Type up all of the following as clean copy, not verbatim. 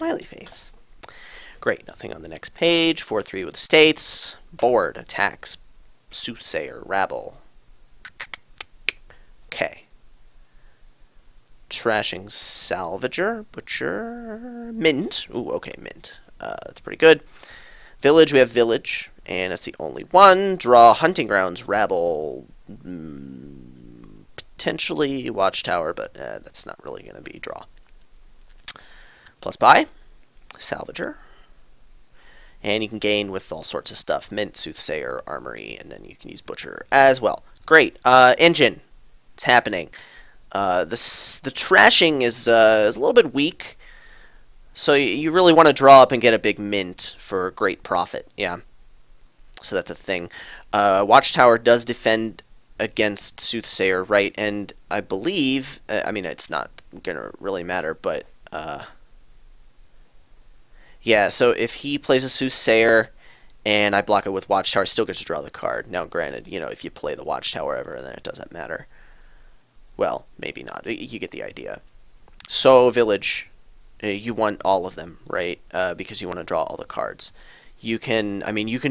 smiley face. Great, nothing on the next page. 4-3 with estates. Board attacks. Soothsayer, rabble. Okay. Trashing salvager, butcher, mint. Ooh, okay, mint. That's pretty good. Village, we have village, and that's the only one. Draw hunting grounds, rabble, potentially watchtower, but that's not really going to be draw. Plus buy, salvager, and you can gain with all sorts of stuff. Mint, soothsayer, armory, and then you can use butcher as well. Great. Engine, it's happening. The trashing is a little bit weak, so you really want to draw up and get a big mint for great profit. Yeah, so that's a thing. Watchtower does defend against Soothsayer, right? And I believe, I mean, it's not gonna really matter, but yeah. So if he plays a Soothsayer and I block it with Watchtower, I still get to draw the card. Now, granted, if you play the Watchtower ever, then it doesn't matter. Well, maybe not. You get the idea. So, Village, you want all of them, right? Because you want to draw all the cards. You can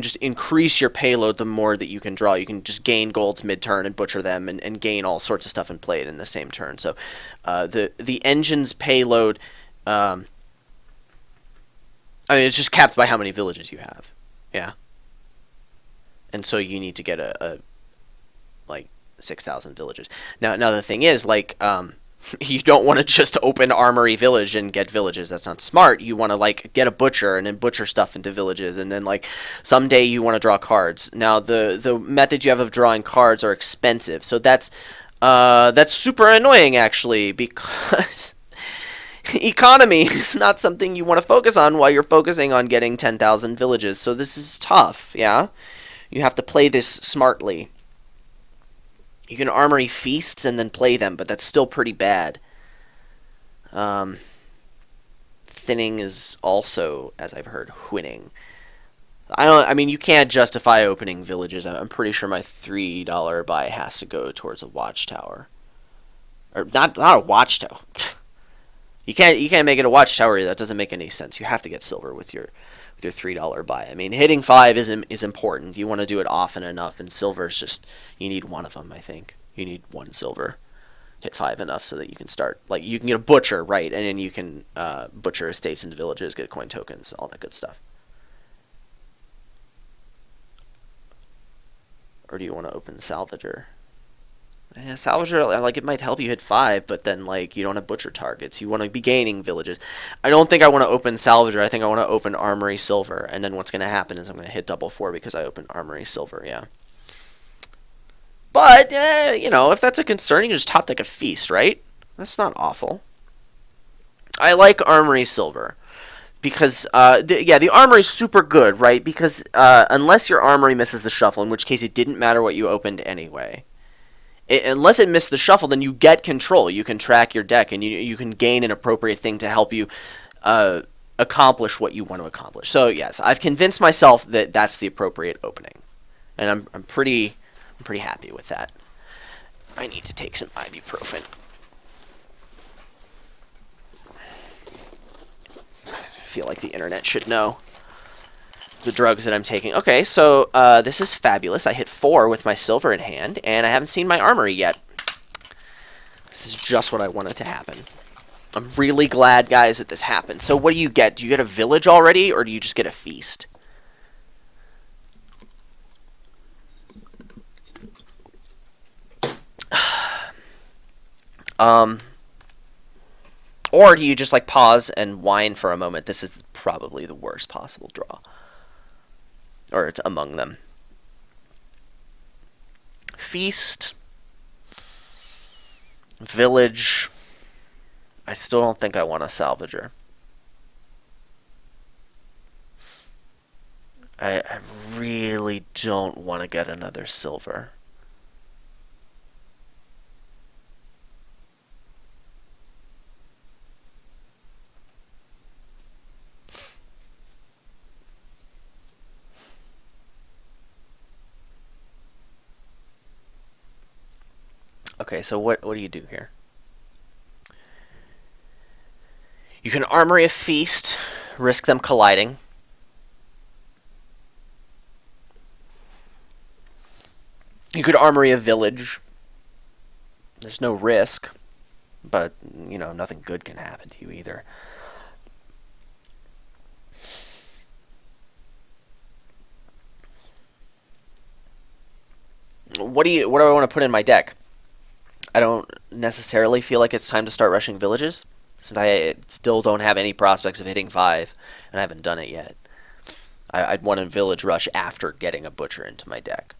just increase your payload the more that you can draw. You can just gain golds mid-turn and butcher them and gain all sorts of stuff and play it in the same turn. So, the engine's payload, it's just capped by how many villages you have. Yeah. And so you need to get a 6,000 villages. Now the thing is, you don't want to just open Armory Village and get villages. That's not smart. You want to get a butcher and then butcher stuff into villages, and then someday you want to draw cards. Now the methods you have of drawing cards are expensive, so that's super annoying actually, because economy is not something you want to focus on while you're focusing on getting 10,000 villages. So this is tough. Yeah, you have to play this smartly. You can Armory Feasts and then play them, but that's still pretty bad. Thinning is also, as I've heard, winning. You can't justify opening villages. I'm pretty sure my $3 buy has to go towards a watchtower. Or not a watchtower. You can't make it a watchtower. That doesn't make any sense. You have to get silver with your $3 buy. Hitting 5 is important. You want to do it often enough, and silver is just, you need one of them, I think. You need one silver. Hit 5 enough so that you can start, you can get a butcher, right, and then you can butcher estates into villages, get coin tokens, all that good stuff. Or do you want to open Salvager? Yeah, Salvager, it might help you hit 5, but then, you don't have butcher targets. You want to be gaining villages. I don't think I want to open Salvager. I think I want to open Armory Silver, and then what's going to happen is I'm going to hit double 4 because I opened Armory Silver, yeah. But, if that's a concern, you can just top deck a Feast, right? That's not awful. I like Armory Silver. Because, the Armory is super good, right? Because unless your Armory misses the shuffle, in which case it didn't matter what you opened anyway. Unless it missed the shuffle, then you get control. You can track your deck, and you can gain an appropriate thing to help you accomplish what you want to accomplish. So yes, I've convinced myself that that's the appropriate opening, and I'm pretty happy with that. I need to take some ibuprofen. I feel like the internet should know the drugs that I'm taking. Okay, so this is fabulous. I hit 4 with my silver in hand, and I haven't seen my armory yet. This is just what I wanted to happen. I'm really glad, guys, that this happened. So what do you get? Do you get a village already, or do you just get a feast? Or do you just pause and whine for a moment? This is probably the worst possible draw. Or it's among them. Feast. Village. I still don't think I want a salvager. I really don't want to get another silver. Okay, so what do you do here? You can Armory a Feast, risk them colliding. You could Armory a Village. There's no risk, but, you know, nothing good can happen to you either. What do I want to put in my deck? I don't necessarily feel like it's time to start rushing villages, since I still don't have any prospects of hitting 5, and I haven't done it yet. I'd want a village rush after getting a butcher into my deck.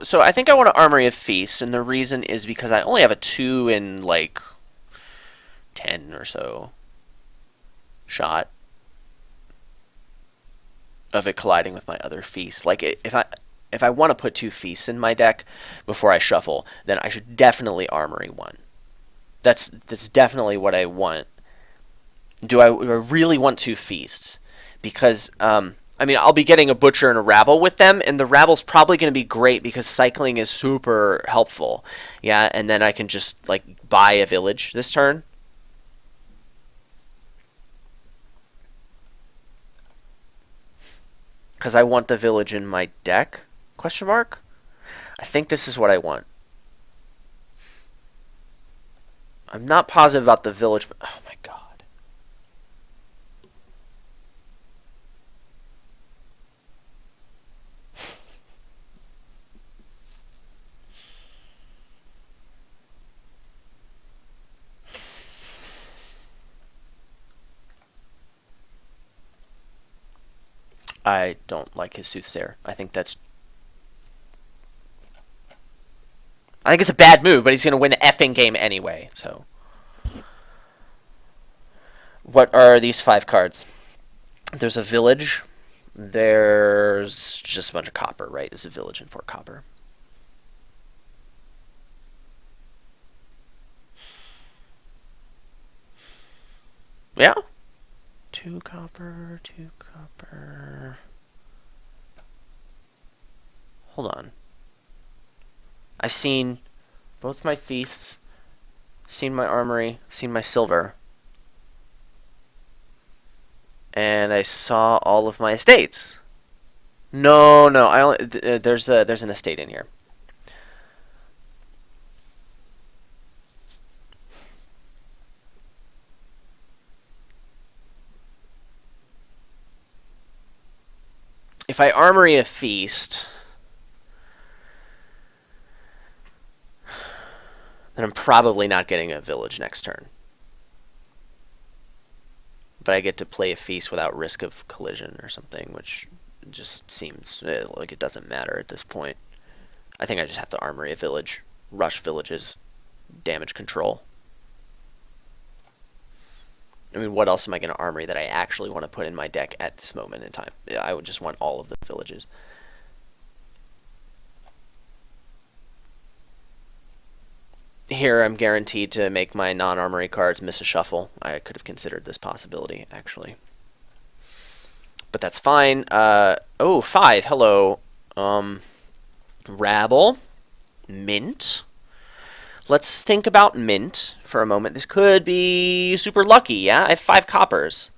So I think I want to Armory of Feasts, and the reason is because I only have a 2 in like 10 or so shot of it colliding with my other feast. Like if I want to put 2 feasts in my deck before I shuffle, then I should definitely Armory 1. That's definitely what I want. Do I really want 2 feasts? Because I mean, I'll be getting a butcher and a rabble with them, and the rabble's probably going to be great because cycling is super helpful. Yeah, and then I can just like buy a village this turn. Because I want the village in my deck? Question mark? I think this is what I want. I'm not positive about the village, but oh my god. I don't like his Soothsayer. I think it's a bad move, but he's going to win the effing game anyway, so. What are these 5 cards? There's a village. There's just a bunch of copper, right? It's a village and 4 copper. Yeah? 2 copper, 2 copper. Hold on. I've seen both my feasts, seen my armory, seen my silver. And I saw all of my estates. No, I only there's an estate in here. If I armory a feast, then I'm probably not getting a village next turn. But I get to play a feast without risk of collision or something, which just seems like it doesn't matter at this point. I think I just have to armory a village, rush villages, damage control. I mean, what else am I going to armory that I actually want to put in my deck at this moment in time? I would just want all of the villages. Here, I'm guaranteed to make my non-armory cards miss a shuffle. I could have considered this possibility, actually. But that's fine. Oh, 5. Hello. Rabble. Mint. Let's think about mint for a moment. This could be super lucky, yeah? I have 5 coppers.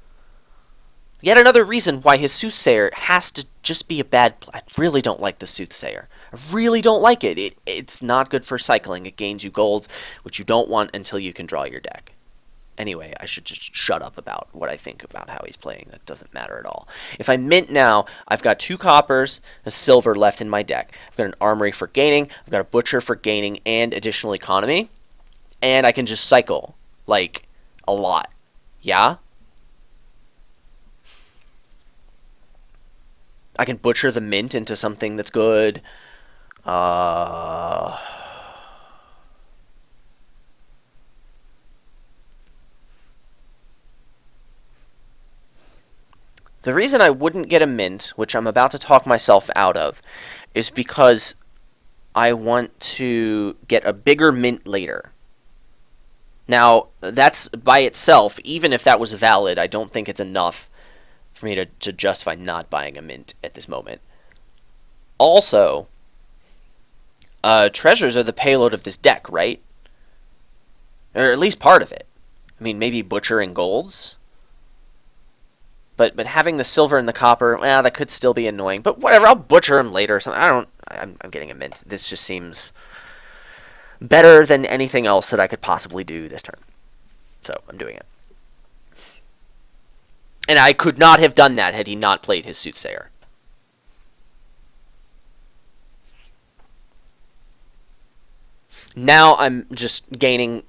Yet another reason why his Soothsayer has to just be a bad... I really don't like the Soothsayer. I really don't like it. It's not good for cycling. It gains you golds, which you don't want until you can draw your deck. Anyway, I should just shut up about what I think about how he's playing. That doesn't matter at all. If I mint now, I've got 2 coppers, a silver left in my deck. I've got an armory for gaining, I've got a butcher for gaining and additional economy, and I can just cycle, like, a lot. Yeah? I can butcher the mint into something that's good. The reason I wouldn't get a mint, which I'm about to talk myself out of, is because I want to get a bigger mint later. Now, that's by itself, even if that was valid, I don't think it's enough for me to justify not buying a mint at this moment. Also, treasures are the payload of this deck, right? Or at least part of it. I mean, maybe butcher and golds. But having the silver and the copper, well, that could still be annoying. But whatever, I'll butcher them later or something. I'm getting a mint. This just seems better than anything else that I could possibly do this turn. So I'm doing it. And I could not have done that had he not played his Soothsayer. Now I'm just gaining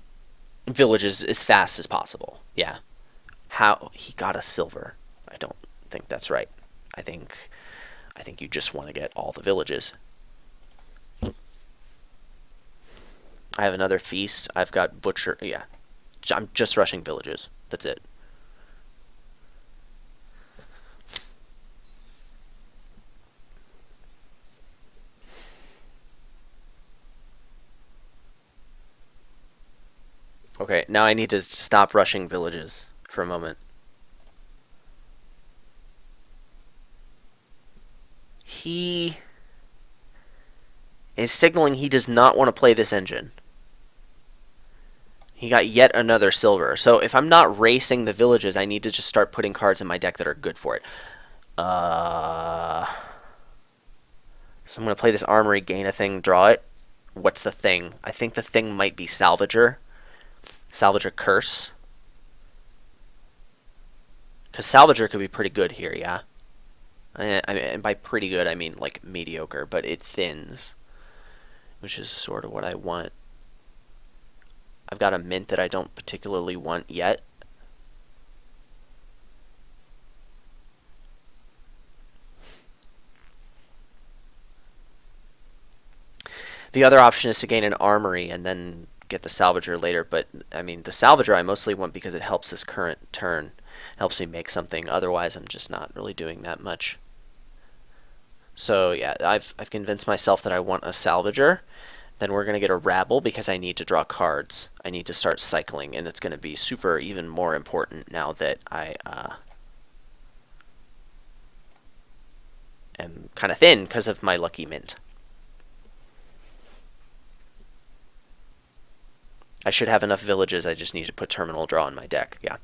villages as fast as possible. Yeah. How he got a silver. I don't think that's right. I think you just want to get all the villages. I have another feast. I've got butcher. Yeah. I'm just rushing villages. That's it. Okay, now I need to stop rushing villages for a moment. He is signaling he does not want to play this engine. He got yet another silver. So if I'm not racing the villages, I need to just start putting cards in my deck that are good for it. So I'm going to play this armory, gain a thing, draw it. What's the thing? I think the thing might be Salvager. Salvager Curse. Because Salvager could be pretty good here, yeah? And by pretty good, I mean like mediocre, but it thins. Which is sort of what I want. I've got a mint that I don't particularly want yet. The other option is to gain an armory and then get the Salvager later, but I mean the Salvager I mostly want because it helps this current turn. Helps me make something. Otherwise I'm just not really doing that much. So yeah, I've convinced myself that I want a Salvager. Then we're going to get a Rabble because I need to draw cards. I need to start cycling, and it's going to be super even more important now that I am kind of thin because of my lucky mint. I should have enough villages. I just need to put Terminal Draw in my deck. Yeah.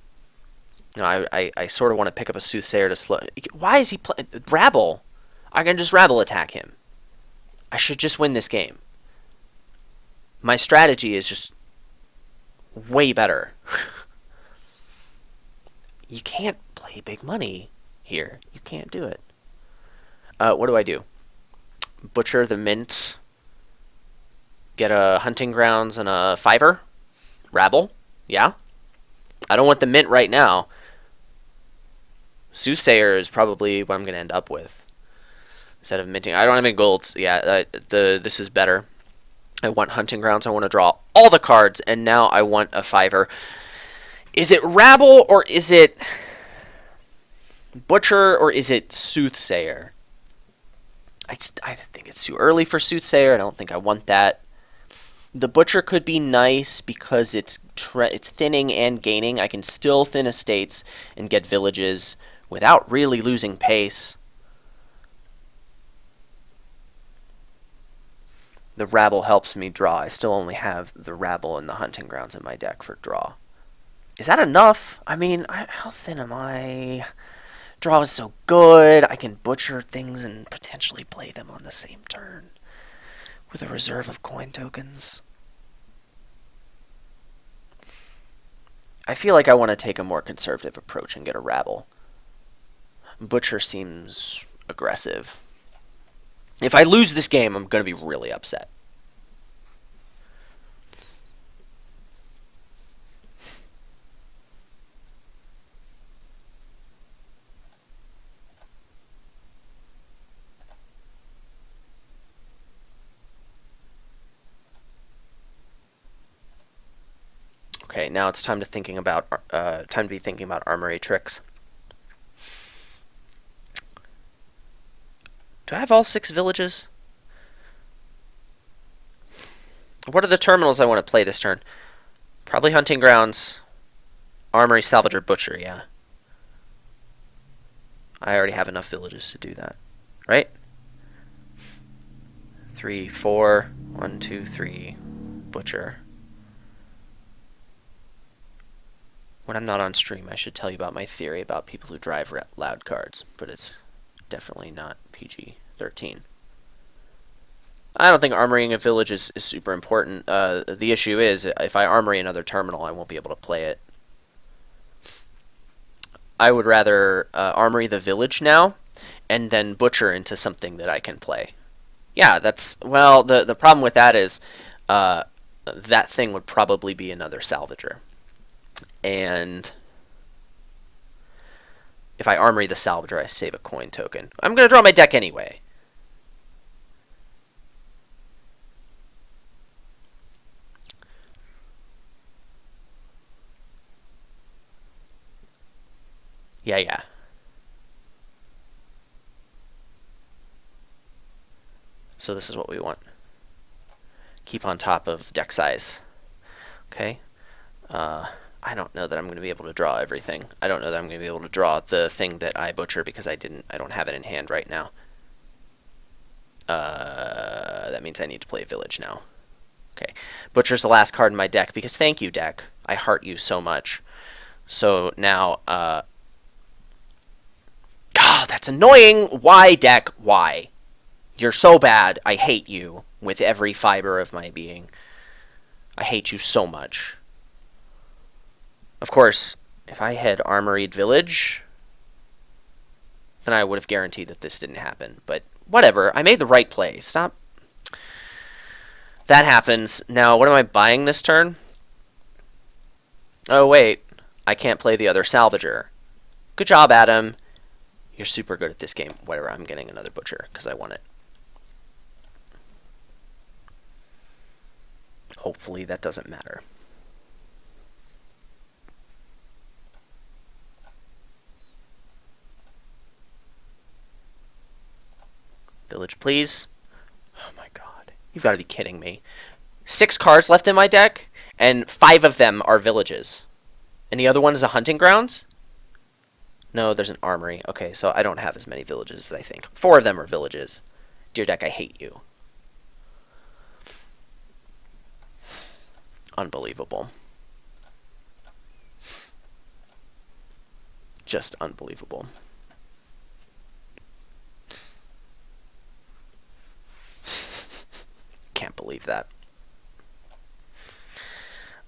No, I sort of want to pick up a Soothsayer to slow. Why is he playing Rabble? I can just Rabble attack him. I should just win this game. My strategy is just way better. You can't play big money here. You can't do it. What do? Butcher the mint. Get a hunting grounds and a fiver. Rabble. Yeah. I don't want the mint right now. Soothsayer is probably what I'm going to end up with. Instead of minting. I don't have any golds. Yeah, this is better. I want hunting grounds. I want to draw all the cards, and now I want a fiver. Is it Rabble, or is it Butcher, or is it Soothsayer? I think it's too early for Soothsayer. I don't think I want that. The Butcher could be nice because it's thinning and gaining. I can still thin estates and get villages without really losing pace. The Rabble helps me draw. I still only have the Rabble and the hunting grounds in my deck for draw. Is that enough? I mean, how thin am I? Draw is so good. I can butcher things and potentially play them on the same turn with a reserve of coin tokens. I feel like I want to take a more conservative approach and get a Rabble. Butcher seems aggressive. If I lose this game, I'm going to be really upset. Okay, now it's time to be thinking about armory tricks. Do I have all 6 villages? What are the terminals I want to play this turn? Probably hunting grounds, armory, salvager, butcher, yeah. I already have enough villages to do that, right? 3, 4, 1, 2, 3, butcher. When I'm not on stream, I should tell you about my theory about people who drive loud cards, but it's definitely not PG-13. I don't think armorying a village is super important. The issue is, if I armory another terminal, I won't be able to play it. I would rather armory the village now, and then butcher into something that I can play. Yeah, well, the problem with that is that thing would probably be another salvager. And if I armory the salvager, I save a coin token. I'm going to draw my deck anyway. Yeah. So this is what we want. Keep on top of deck size. Okay. I don't know that I'm going to be able to draw everything. I don't know that I'm going to be able to draw the thing that I butcher because I don't have it in hand right now. That means I need to play Village now. Okay. Butcher's the last card in my deck because thank you, deck. I heart you so much. So now, God, that's annoying. Why, deck? Why? You're so bad. I hate you with every fiber of my being. I hate you so much. Of course, if I had armoried Village, then I would have guaranteed that this didn't happen. But whatever. I made the right play. Stop. That happens. Now, what am I buying this turn? Oh, wait. I can't play the other Salvager. Good job, Adam. You're super good at this game. Whatever, I'm getting another Butcher because I want it. Hopefully that doesn't matter. Village, please. Oh my god. You've got to be kidding me. 6 cards left in my deck, and 5 of them are villages. And the other one is a hunting grounds? No, there's an armory. Okay, so I don't have as many villages as I think. 4 of them are villages. Dear deck, I hate you. Unbelievable. Just unbelievable. Can't believe that.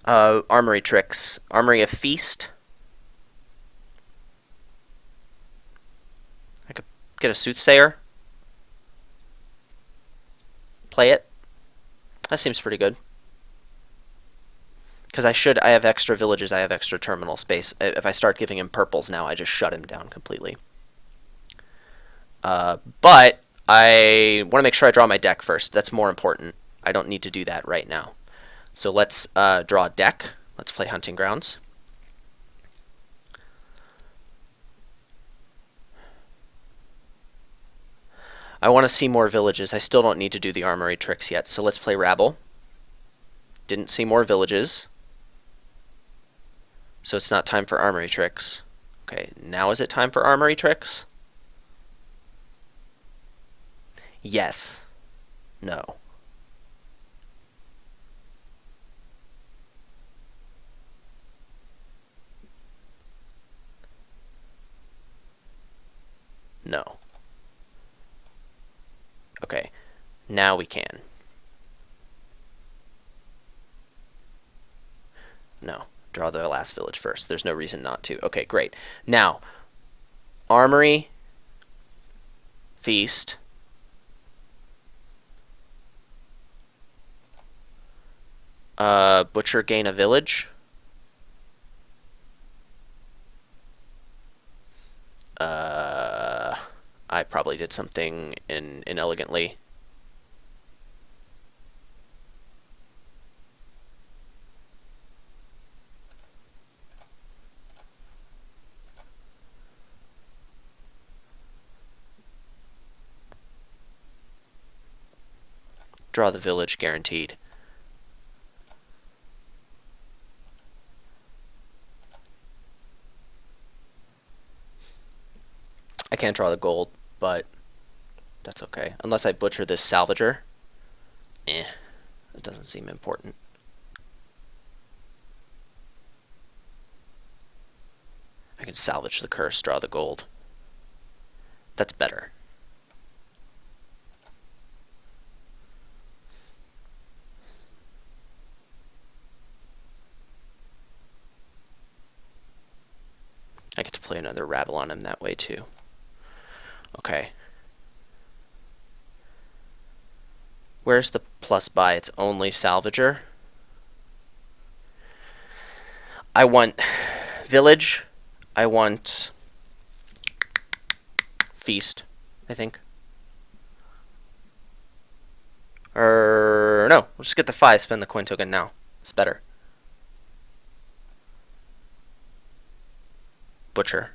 Armory tricks. Armory of Feast. I could get a Soothsayer. Play it. That seems pretty good. Because I have extra villages, I have extra terminal space. If I start giving him purples now, I just shut him down completely. But I want to make sure I draw my deck first. That's more important. I don't need to do that right now. So let's draw a deck. Let's play Hunting Grounds. I want to see more villages. I still don't need to do the armory tricks yet. So let's play Rabble. Didn't see more villages. So it's not time for armory tricks. Okay, now is it time for armory tricks? Yes. No. No. Okay, now we can. No. Draw the last village first. There's no reason not to. Okay, great. Now, Armory, Feast, Butcher, gain a village. I probably did something inelegantly. Draw the village, guaranteed. can't draw the gold, but that's okay. Unless I butcher this salvager. It doesn't seem important. I can salvage the curse, draw the gold. That's better. I get to play another rabble on him that way too. Okay. Where's the plus buy? It's only salvager. I want village. I want feast, I think. Or no, we'll just get the 5, spend the coin token now. It's better. Butcher.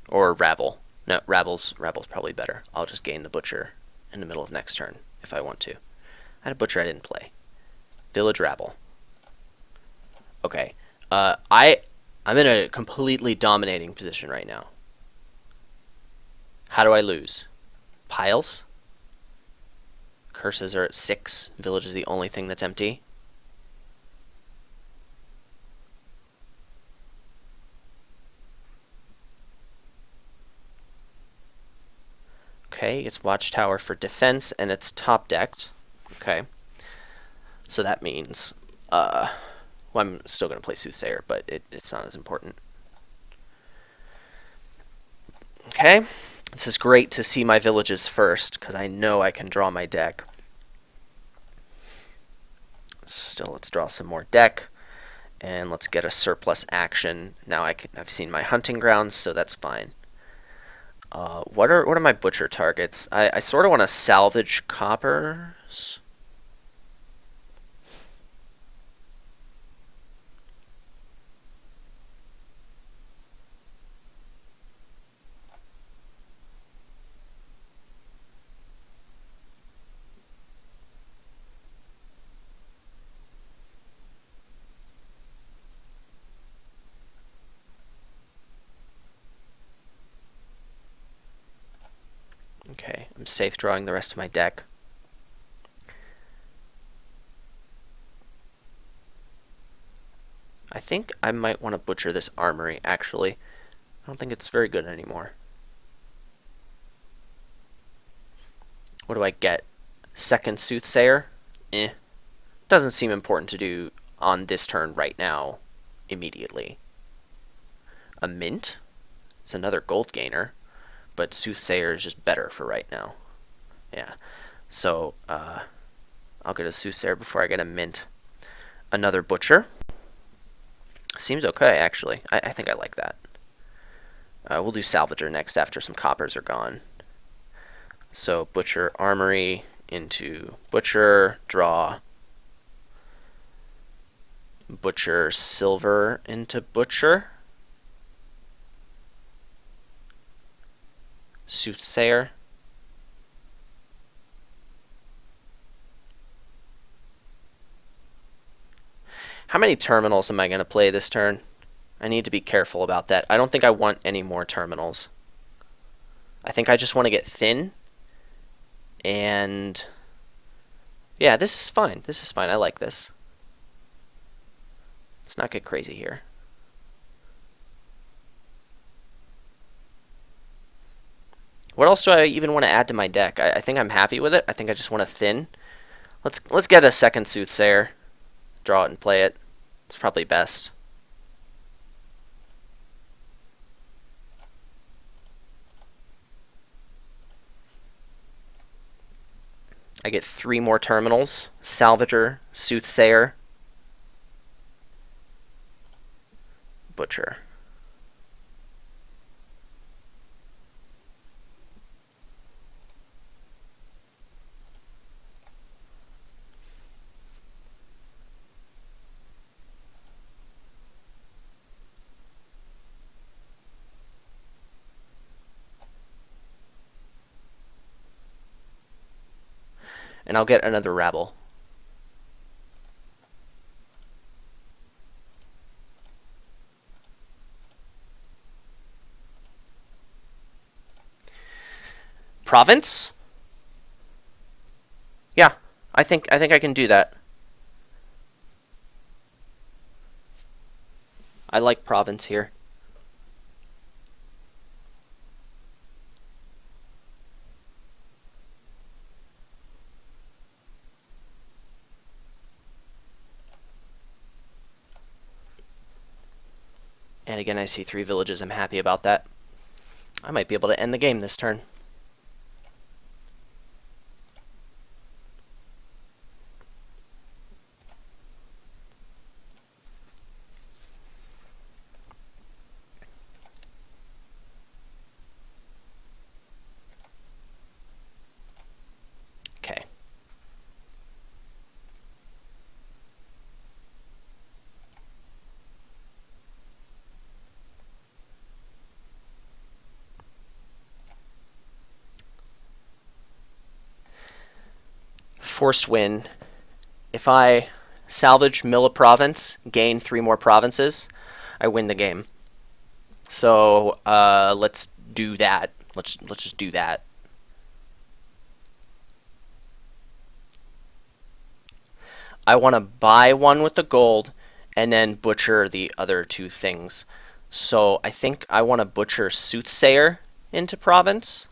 Or rabble. No, Rabble's probably better. I'll just gain the butcher in the middle of next turn if I want to. I had a butcher I didn't play. Village rabble. Okay. I'm in a completely dominating position right now. How do I lose? Piles. Curses are at 6. Village is the only thing that's empty. Okay, it's Watchtower for defense, and it's top decked. Okay. So that means, well, I'm still going to play Soothsayer, but it's not as important. Okay. This is great to see my villages first, because I know I can draw my deck. Still, let's draw some more deck, and let's get a surplus action. Now I've seen my hunting grounds, so that's fine. What are my butcher targets? I sort of want to salvage coppers. Okay, I'm safe drawing the rest of my deck. I think I might want to butcher this armory, actually. I don't think it's very good anymore. What do I get? Second Soothsayer? Doesn't seem important to do on this turn right now, immediately. A mint? It's another gold gainer, but Soothsayer is just better for right now. Yeah, so I'll get a Soothsayer before I get a mint. Another Butcher. Seems okay, actually. I think I like that. We'll do Salvager next after some coppers are gone. So Butcher Armory into Butcher, draw. Butcher Silver into Butcher. Soothsayer. How many terminals am I going to play this turn? I need to be careful about that. I don't think I want any more terminals. I think I just want to get thin. And yeah, this is fine. This is fine. I like this. Let's not get crazy here. What else do I even want to add to my deck? I think I'm happy with it. I think I just want to thin. Let's get a second Soothsayer. Draw it and play it. It's probably best. I get 3 more terminals. Salvager, Soothsayer, Butcher. And I'll get another Rabble. Province? Yeah, I think I can do that. I like province here. And again, I see 3 villages. I'm happy about that. I might be able to end the game this turn. Okay. Forced win. If I salvage mill a province, gain 3 more provinces, I win the game. So let's do that. Let's just do that. I want to buy one with the gold and then butcher the other 2 things. So I think I want to butcher Soothsayer into province.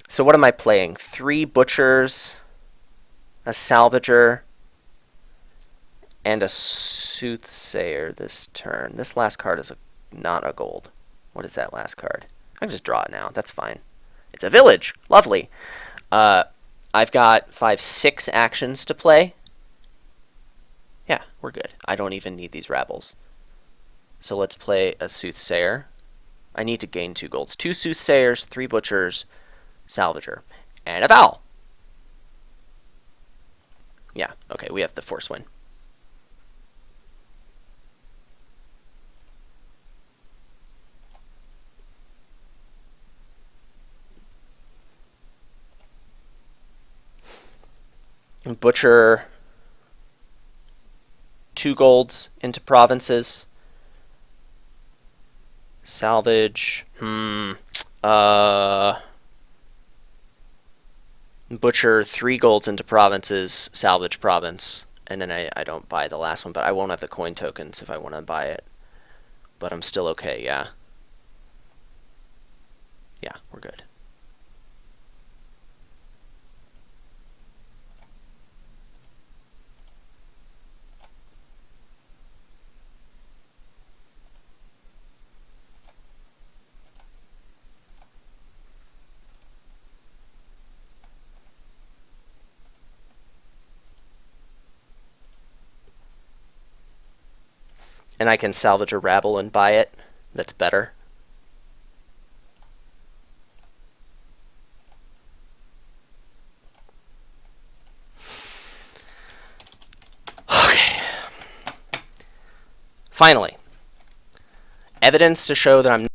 So what am I playing? 3 butchers, a salvager, and a Soothsayer this turn. This last card is not a gold. What is that last card? I can just draw it now. That's fine. It's a village. Lovely. I've got 5, 6 actions to play. Yeah, we're good. I don't even need these rabbles. So let's play a Soothsayer. I need to gain 2 golds. 2 Soothsayers, 3 butchers, salvager, and a vowel. Yeah, okay, we have the force win. Butcher 2 golds into provinces. Salvage. Butcher 3 golds into provinces. Salvage province. And then I don't buy the last one, but I won't have the coin tokens if I want to buy it. But I'm still okay, yeah. Yeah, we're good. And I can salvage a rabble and buy it. That's better. Okay. Finally, evidence to show that I'm